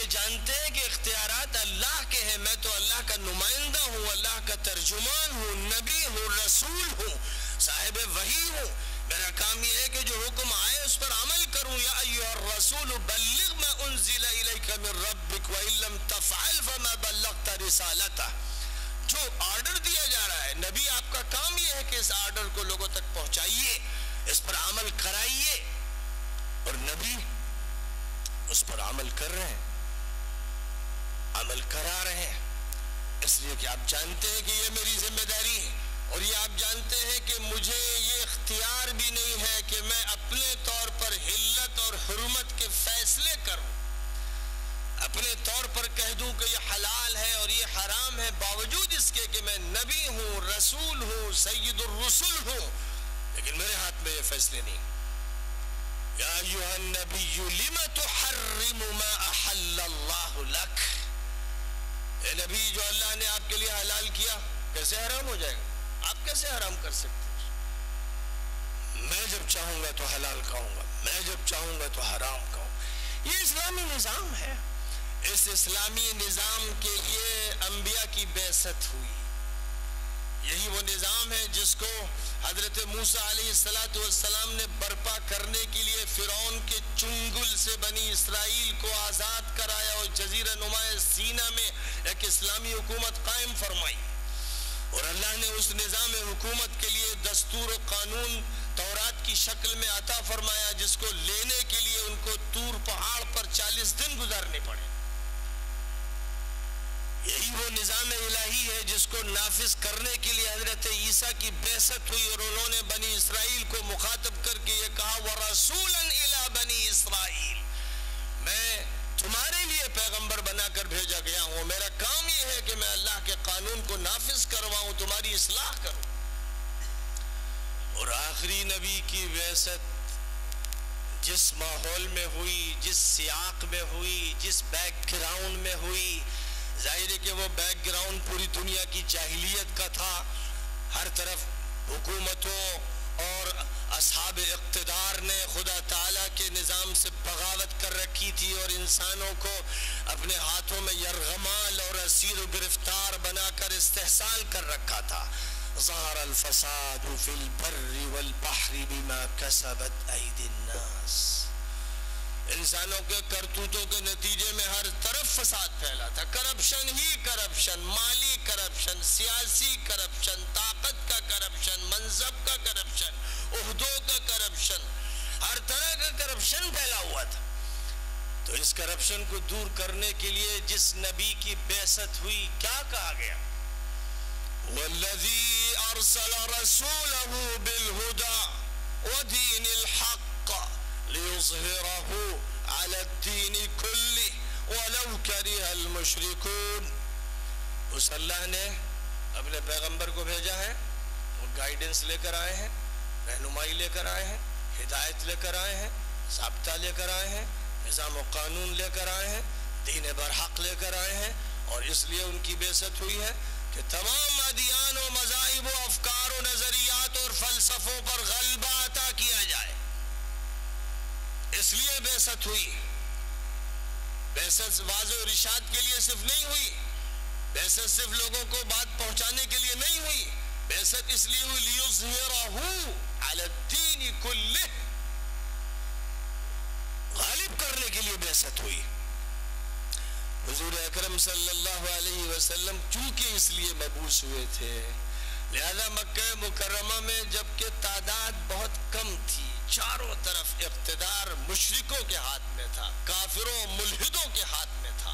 یہ جانتے ہیں کہ اختیارات اللہ کے ہیں، میں تو اللہ کا نمائندہ ہوں، اللہ کا ترجمان ہوں، نبی ہوں، رسول ہوں، صاحب وحی ہوں، میرا کام یہ ہے کہ جو حکم آئے اس پر عمل کروں۔ یا ایھا الرسول بلغ ما انزل الیک من ربک وان لم تفعل فما بلغت رسالتہ۔ جو آرڈر دیا جا رہا ہے، نبی آپ کا کام یہ ہے کہ اس آرڈر کو لوگوں تک پہنچائیے، اس پر عمل کرائیے، اور نبی اس پر عمل کر رہے ہیں، عمل کرا رہے ہیں، اس لیے کہ آپ جانتے ہیں کہ یہ میری ذمہ داری ہے، اور یہ آپ جانتے ہیں کہ مجھے یہ اختیار بھی نہیں ہے کہ میں اپنے طور پر حلت اور حرمت کے فیصلے کروں، اپنے طور پر کہہ دوں کہ یہ حلال ہے اور یہ حرام ہے، باوجود اس کے کہ میں نبی ہوں، رسول ہوں، سید الرسل ہوں، لیکن میرے ہاتھ میں یہ فیصلے نہیں۔ یا ایھا النبی لم تحرم ما احل اللہ لک، اے نبی جو اللہ نے آپ کے لیے حلال کیا کیسے حرام ہو جائے گا؟ آپ کیسے حرام کر سکتے ہیں؟ میں جب چاہوں گا تو حلال کھاؤں گا، میں جب چاہوں گا تو حرام کھاؤں گا۔ یہ اسلامی نظام ہے، اس اسلامی نظام کے لیے انبیاء کی بعثت ہوئی، یہی وہ نظام ہے جس کو حضرت موسیٰ علیہ السلام نے برپا کرنے کے لیے فرعون کے چنگل سے بنی اسرائیل کو آزاد کرایا اور جزیرہ نما سینا میں ایک اسلامی حکومت قائم فرمائی، اور اللہ نے اس نظام حکومت کے لیے دستور و قانون تورات کی شکل میں عطا فرمایا، جس کو لینے کے لیے ان کو طور پہاڑ پر 40 دن گزارنے پڑے۔ یہی وہ نظام الہی ہے جس کو نافذ کرنے کے لیے حضرت عیسیٰ کی بعثت ہوئی، اور انہوں نے بنی اسرائیل کو مخاطب کر کے یہ کہا وَرَسُولًا إِلَىٰ بَنِي إِسْرَائِيل، میں تمہارے لیے پیغمبر بنا کر بھیجا گیا ہوں، میرا کام یہ ہے کہ میں اللہ کے قانون کو نافذ کرواؤں، تمہاری اصلاح کروں۔ اور آخری نبی کی بعثت جس ماحول میں ہوئی، جس سیاق میں ہوئی، جس بیک گراؤنڈ میں ہوئی، ظاہر ہے کہ وہ بیک گراؤنڈ پوری دنیا کی جاہلیت کا تھا، ہر طرف حکومتوں اور اصحاب اقتدار نے خدا تعالیٰ کے نظام سے بغاوت کر رکھی تھی، اور انسانوں کو اپنے ہاتھوں میں یرغمال اور اسیر و گرفتار بنا کر استحصال کر رکھا تھا۔ ظہر الفساد فی البر والبحر بما کسبت ایدی الناس، انسانوں کے کرتوتوں کے نتیجے میں ہر طرف فساد پھیلا تھا، کرپشن ہی کرپشن، مالی کرپشن، سیاسی کرپشن، طاقت کا کرپشن، منصب کا کرپشن، عہدوں کا کرپشن، ہر طرح کا کرپشن پھیلا ہوا تھا۔ تو اس کرپشن کو دور کرنے کے لیے جس نبی کی بعثت ہوئی، کیا کہا گیا؟ وَالَّذِي أَرْسَلَ رَسُولَهُ بِالْهُدَى وَدِينِ الْحَقِّ لِيُظْهِرَهُ عَلَى الدِّينِ كُلِّهِ وَلَوْ كَرِهَ الْمُشْرِكُونَ۔ اس اللہ نے اپنے پیغمبر کو بھیجا ہے، وہ گائیڈنس لے کر آئے ہیں، رہنمائی لے کر آئے ہیں، ہدایت لے کر آئے ہیں، ضابطہ لے کر آئے ہیں، نظام و قانون لے کر آئے ہیں، دین برحق لے کر آئے ہیں، اور اس لیے ان کی بعثت ہوئی ہے کہ تمام ادیان و مذاہب و افکار و نظریات اور فلسفوں پر غلبہ عطا کیا جائے، اس لیے بعثت ہوئی۔ بعثت واضح و ارشاد کے لیے صرف نہیں ہوئی، بعثت صرف لوگوں کو بات پہنچانے کے لیے نہیں ہوئی، بعثت اس لیے ہوئی لِيُظْهِرَهُ عَلَى الدِّينِ كُلِّهِ، غالب کرنے کے لیے بعثت ہوئی۔ حضور اکرم صلی اللہ علیہ وسلم چونکہ اس لیے مبعوث ہوئے تھے، لہذا مکہ مکرمہ میں جبکہ تعداد بہت کم تھی، چاروں طرف اقتدار مشرکوں کے ہاتھ میں تھا، کافروں ملحدوں کے ہاتھ میں تھا،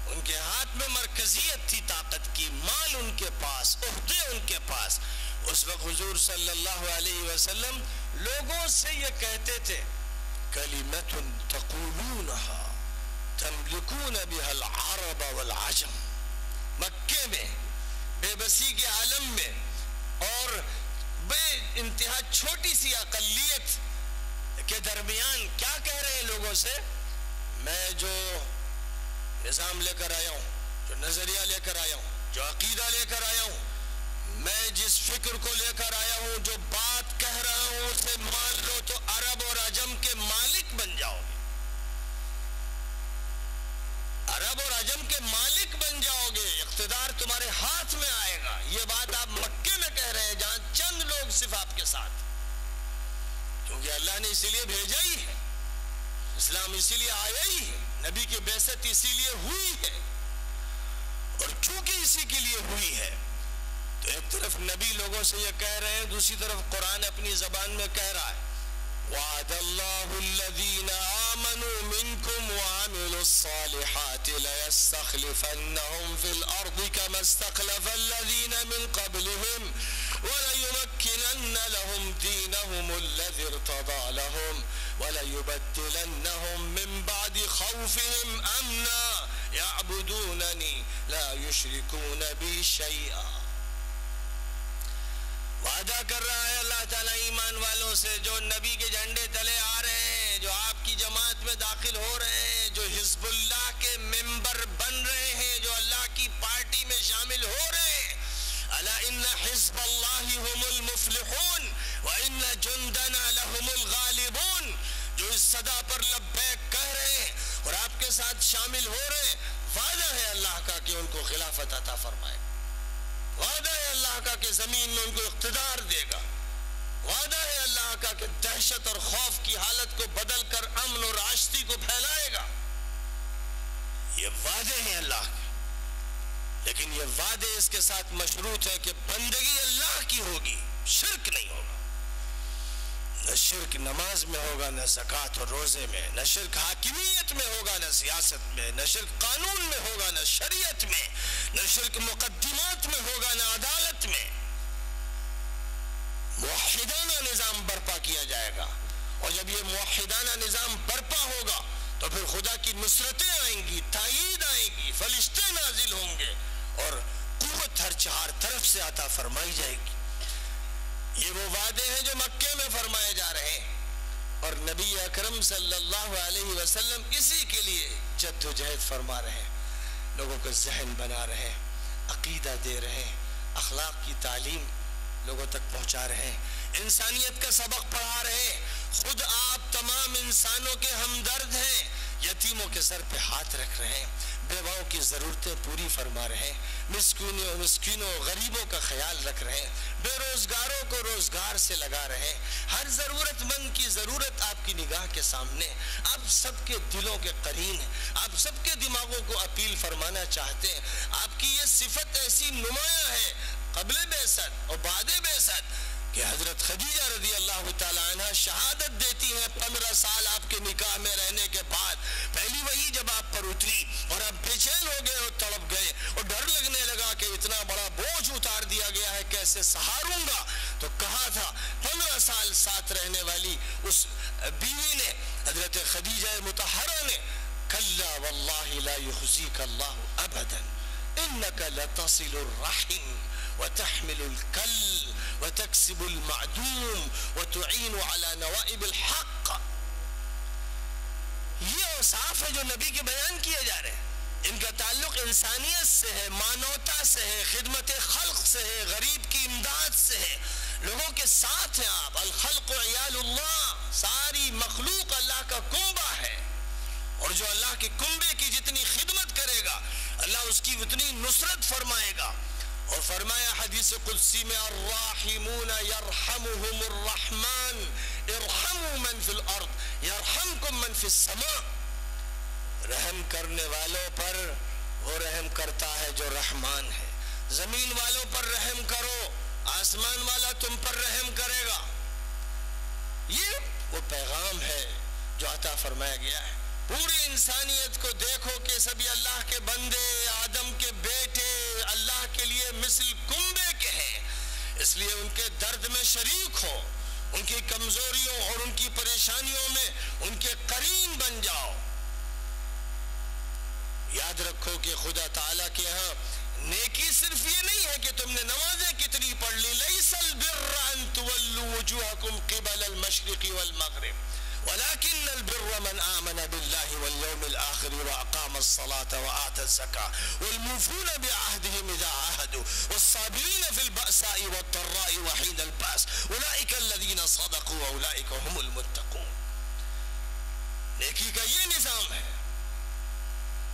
ان کے ہاتھ میں مرکزیت تھی، طاقت کی، مال ان کے پاس، عہدے ان کے پاس، اس وقت حضور صلی اللہ علیہ وسلم لوگوں سے یہ کہتے تھے کلمۃ تقولونها تملکون بها العرب والعجم، مکے میں بے بسی کے عالم میں اور بے انتہا چھوٹی سی اقلیت کے درمیان کیا کہہ رہے ہیں لوگوں سے؟ میں جو نظام لے کر آیا ہوں، جو نظریہ لے کر آیا ہوں، جو عقیدہ لے کر آیا ہوں، میں جس فکر کو لے کر آیا ہوں، جو بات کہہ رہا ہوں اسے مان لو تو عرب اور عجم کے مالک بن جاؤ گے۔ عجم کے مالک بن جاؤ گے، اقتدار تمہارے ہاتھ میں آئے گا. یہ بات آپ مکے میں کہہ رہے ہیں جہاں چند لوگ صرف آپ کے ساتھ، کیونکہ اللہ نے اسی لیے بھیجا ہی ہے، اسلام اسی لیے آیا ہی ہے، نبی کی بعثت اسی لیے ہوئی ہے. اور چونکہ اسی کے لیے ہوئی ہے تو ایک طرف نبی لوگوں سے یہ کہہ رہے ہیں، دوسری طرف قرآن اپنی زبان میں کہہ رہا ہے وعد اللہ الذین آمنوا منکم وعملوا الصالحات لیستخلفنہم فی الارض کما استخلف الذین من قبلہم وليمكنن لهم دينهم الذي ارتضى لهم وليبدلنهم من بعد خوفهم امنا يعبدونني لا يشركون بي شيئا. وعدہ کر رہا ہے اللہ تعالیٰ ایمان والوں سے جو نبی کے جھنڈے تلے آ رہے ہیں، جو آپ کی جماعت میں داخل ہو رہے ہیں، جو حزب اللہ کے ممبر بن رہے ہیں، جو اللہ کی پارٹی میں شامل ہو رہے ہیں. الا ان حزب اللہ هم المفلحون وان جندنا لهم الغالبون. جو اس صدا پر لبیک کہہ رہے ہیں اور آپ کے ساتھ شامل ہو رہے ہیں، وعدہ ہے اللہ کا کہ ان کو خلافت عطا فرمائے گا. وعدہ ہے اللہ کا کہ زمین میں ان کو اقتدار دے گا. وعدہ ہے اللہ کا کہ دہشت اور خوف کی حالت کو بدل کر امن اور آشتی کو پھیلائے گا. یہ وعدے ہیں اللہ کے، لیکن یہ وعدے اس کے ساتھ مشروط ہے کہ بندگی اللہ کی ہوگی، شرک نہیں ہوگا. نہ شرک نماز میں ہوگا، نہ زکوٰۃ اور روزے میں، نہ شرک حاکمیت میں ہوگا، نہ سیاست میں، نہ شرک قانون میں ہوگا، نہ شریعت میں، نہ شرک مقدمات میں ہوگا، نہ عدالت میں. موحدانہ نظام برپا کیا جائے گا، اور جب یہ موحدانہ نظام برپا ہوگا تو پھر خدا کی نصرتیں آئیں گی، تائید آئیں گی، فرشتے نازل ہوں گے اور قوت ہر چار طرف سے عطا فرمائی جائے گی. یہ وہ وعدے ہیں جو مکے میں فرمائے جا رہے ہیں، اور نبی اکرم صلی اللہ علیہ وسلم اسی کے لیے جد و جہد فرما رہے ہیں، لوگوں کو ذہن بنا رہے ہیں، عقیدہ دے رہے ہیں، اخلاق کی تعلیم لوگوں تک پہنچا رہے ہیں، انسانیت کا سبق پڑھا رہے ہیں. خود آپ تمام انسانوں کے ہمدرد ہیں، یتیموں کے سر پہ ہاتھ رکھ رہے ہیں، بیواؤں کی ضرورتیں پوری فرما رہے ہیں، مسکینوں غریبوں کا خیال رکھ رہے ہیں، بے روزگاروں کو روزگار سے لگا رہے ہیں. ہر ضرورت مند کی ضرورت آپ کی نگاہ کے سامنے، آپ سب کے دلوں کے قرین ہیں، آپ سب کے دماغوں کو اپیل فرمانا چاہتے ہیں. آپ کی یہ صفت ایسی نمایاں ہے قبل بعثت اور بعد بعثت کہ حضرت خدیجہ رضی اللہ تعالیٰ عنہ شہادت دیتی ہیں 15 سال آپ کے نکاح میں رہنے کے بعد. پہلی وحی جب آپ پر اتری اور آپ بے چین ہو گئے اور تڑپ گئے اور ڈر لگنے لگا کہ اتنا بڑا بوجھ اتار دیا گیا ہے، کیسے سہاروں گا، تو کہا تھا 15 سال ساتھ رہنے والی اس بیوی نے، حضرت خدیجہ مطہرہ نے، کلا واللہ لا یخزیک اللہ ابدا انک لتصل الرحم وتحمل الكل وتكسب المعدوم وتعين على نوائب الحق. یہ اوصاف ہے جو نبی کے بیان کیے جا رہے ہیں. ان کا تعلق انسانیت سے ہے، مانوتا سے ہے، خدمت خلق سے ہے، غریب کی امداد سے ہے، لوگوں کے ساتھ ہیں آپ. الخلق عیال اللہ، ساری مخلوق اللہ کا کنبہ ہے، اور جو اللہ کے کنبے کی جتنی خدمت کرے گا اللہ اس کی اتنی نصرت فرمائے گا. اور فرمایا حدیث قدسی میں الراحمون یرحمهم الرحمن ارحموا من فی الارض یرحمکم من فی السماء. رحم کرنے والوں پر وہ رحم کرتا ہے جو رحمان ہے. زمین والوں پر رحم کرو، آسمان والا تم پر رحم کرے گا. یہ وہ پیغام ہے جو عطا فرمایا گیا ہے. پوری انسانیت کو دیکھو کہ سبھی اللہ کے بندے، آدم کے بیٹے اللہ کے لیے مثل کنبے کے ہیں، اس لیے ان کے درد میں شریک ہو، ان کی کمزوریوں اور ان کی پریشانیوں میں ان کے قرین بن جاؤ. یاد رکھو کہ خدا تعالیٰ کے ہاں نیکی صرف یہ نہیں ہے کہ تم نے نمازیں کتنی پڑھ لی. لیس البر ان تولوا وجوہکم قبل المشرق والمغرب ولكن البر من آمن بالله واليوم الآخر وأقام الصلاة وآتى الزكاة والموفون بعهدهم إذا عاهدوا والصابرين في البأساء والضراء وحين البأس أولئك الذين صدقوا وأولئك هم المتقون. نیکی کا یہ نظام ہے،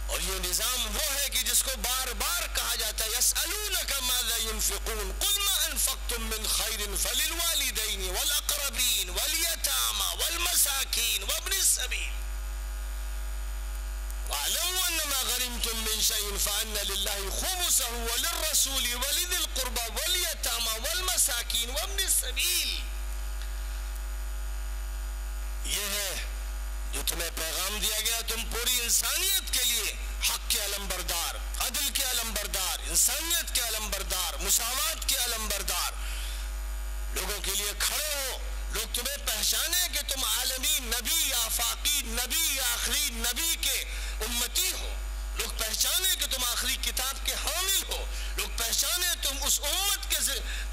اور یہ نظام وہ ہے کہ جس کو بار بار کہا جاتا ہے یسألونک ماذا ينفقون قل ما انفقتم من خیر فللوالدین والاقربین والیتامى والمساکین وابن السبیل واعلموا انما غنمتم من شيء فان لله خمسه وللرسول ولذي القربى واليتامى والمساکین وابن السبیل. یہ ہے جو تمہیں پیغام دیا گیا، تم پوری انسانیت کے لیے حق کے علم بردار، عدل کے علم بردار، انسانیت کے علم بردار، مساوات کے علم بردار لوگوں کے لیے کھڑے ہو. لوگ تمہیں پہچانے کہ تم عالمی نبی یا آفاقی نبی یا آخری نبی کے امتی ہو. لوگ پہچانے کہ تم آخری کتاب کے حامل ہو. لوگ پہچانے تم اس امت کے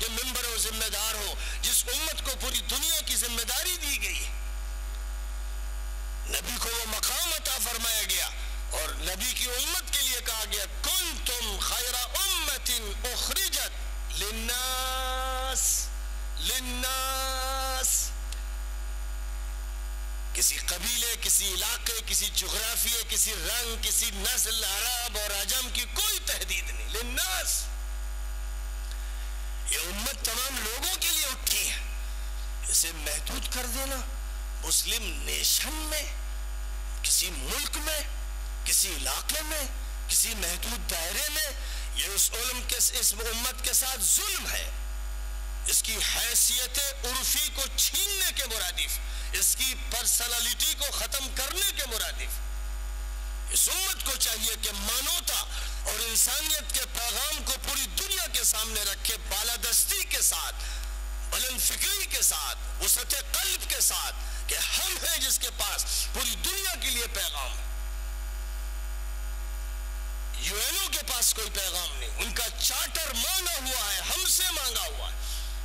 ممبر و ذمہ دار ہو جس امت کو پوری دنیا کی ذمہ داری دی گئی. نبی کو وہ مقام عطا فرمایا گیا اور نبی کی امت کے لیے کہا گیا کنتم خیر امت اخرجت للناس. کسی قبیلے، کسی علاقے، کسی جغرافیے، کسی رنگ، کسی نسل، عرب اور عجم کی کوئی تحدید نہیں. للناس، یہ امت تمام لوگوں کے لیے اٹھی ہے. اسے محدود کر دینا مسلم نیشن میں، کسی ملک میں، کسی علاقے میں، کسی محدود دائرے میں، یہ اس امت کے ساتھ ظلم ہے. اس کی حیثیت عرفی کو چھیننے کے مرادف، اس کی پرسنالٹی کو ختم کرنے کے مرادف. اس امت کو چاہیے کہ مانوتا اور انسانیت کے پیغام کو پوری دنیا کے سامنے رکھے، بالادستی کے ساتھ، بلند فکری کے ساتھ، وسعت قلب کے ساتھ کہ ہم ہیں جس کے پاس پوری دنیا کے لیے پیغام ہے. یو این او کے پاس کوئی پیغام نہیں، ان کا چارٹر مانگا ہوا ہے، ہم سے مانگا ہوا ہے.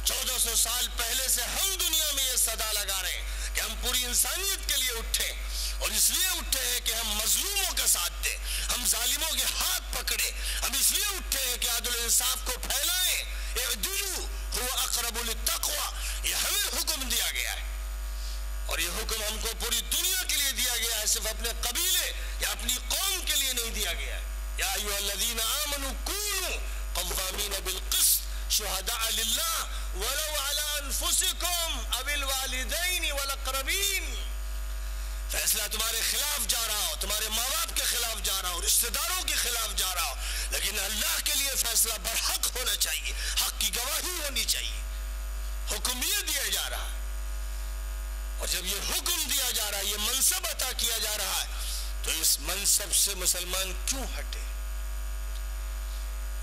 1400 سال پہلے سے ہم دنیا میں یہ صدا لگا رہے ہیں کہ ہم پوری انسانیت کے لیے اٹھے، اور اس لیے اٹھے ہیں کہ ہم مظلوموں کا ساتھ دیں، ہم ظالموں کے ہاتھ پکڑے. ہم اس لیے اٹھے ہیں کہ عدل و انصاف کو پھیلائیں. اعدلوا هو اقرب للتقوى، یہ ہمیں حکم دیا گیا ہے، اور یہ حکم ہم کو پوری دنیا کے لیے دیا گیا ہے، صرف اپنے قبیلے یا اپنی قوم کے لیے نہیں دیا گیا ہے. یا ایھا الذین آمنوا کونوا قوامین بالقسط شہداء للہ ولو علی انفسکم او الوالدین والاقربین. فیصلہ تمہارے خلاف جا رہا ہو، تمہارے ماں باپ کے خلاف جا رہا ہو، رشتہ داروں کے خلاف جا رہا ہو، لیکن اللہ کے لیے فیصلہ برحق ہونا چاہیے، حق کی گواہی ہونی چاہیے. حکم یہ دیا جا رہا ہے، اور جب یہ حکم دیا جا رہا ہے، یہ منصب عطا کیا جا رہا ہے، تو اس منصب سے مسلمان کیوں ہٹے؟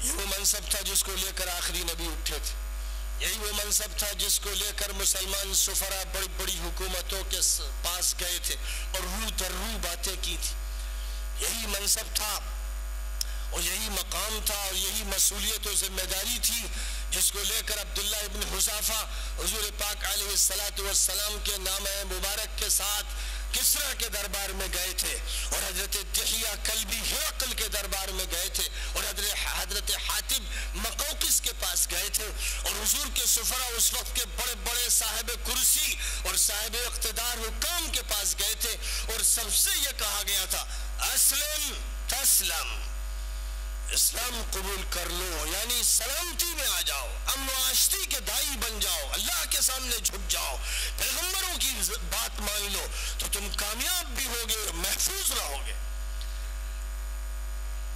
یہ وہ منصب تھا جس کو لے کر آخری نبی اٹھے تھے. یہی وہ منصب تھا جس کو لے کر مسلمان سفرا بڑی بڑی حکومتوں کے پاس گئے تھے اور رو در رو باتیں کی تھی. یہی منصب تھا اور یہی مقام تھا اور یہی مسئولیت و ذمہ داری تھی جس کو لے کر عبداللہ ابن حذافہ حضور پاک علیہ السلام کے نام مبارک کے ساتھ کسرا کے دربار میں گئے تھے، اور حضرت دحیہ کلبی ہرقل کے دربار میں گئے تھے، اور حضرت حاتب مقوقس کے پاس گئے تھے، اور حضور کے سفرا اس وقت کے بڑے بڑے صاحب کرسی اور صاحب اقتدار حکام کے پاس گئے تھے، اور سب سے یہ کہا گیا تھا اسلم تسلم، اسلام قبول کر لو، یعنی سلامتی میں آ جاؤ، امن و آشتی کے دائی بن جاؤ، اللہ کے سامنے جھک جاؤ، پیغمبروں کی بات مان لو تو تم کامیاب بھی ہوگے، محفوظ رہو گے.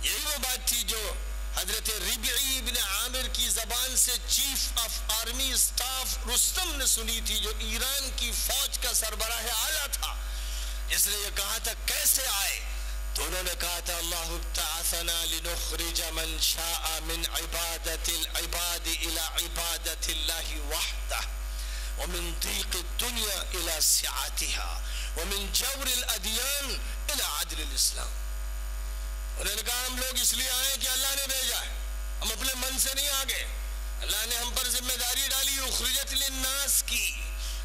یہی وہ بات تھی جو حضرت ربعی بن عامر کی زبان سے chief of army staff Rustam نے سنی تھی، جو ایران کی فوج کا سربراہ اعلیٰ تھا، جس نے یہ کہا تھا کیسے آئے؟ تو انہوں نے کہا تھا اللہ ابتعثنا لنخرج من شاء من عبادت العباد الى عبادت اللہ وحدہ ومن ضیق الدنیا الى سعاتها ومن جور الادیان الى عدل الاسلام. انہوں نے کہا ہم لوگ اس لیے آئے کہ اللہ نے بھیجا ہے، ہم اپنے من سے نہیں آگے. اللہ نے ہم پر ذمہ داری ڈالی اخرجت للناس کی،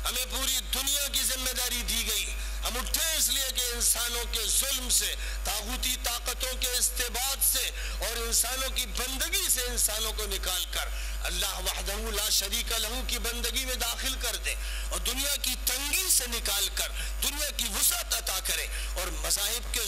ہمیں پوری دنیا کی ذمہ داری دی گئی. ہم اٹھے اس لیے کہ انسانوں کے ظلم سے، طاغوتی طاقتوں کے استباد سے اور انسانوں کی بندگی سے انسانوں کو نکال کر اللہ وحدہ لا شریک لہ کی بندگی میں داخل کر دے، اور دنیا کی تنگی سے نکال کر دنیا کی وسعت عطا کرے، اور مذاہب کے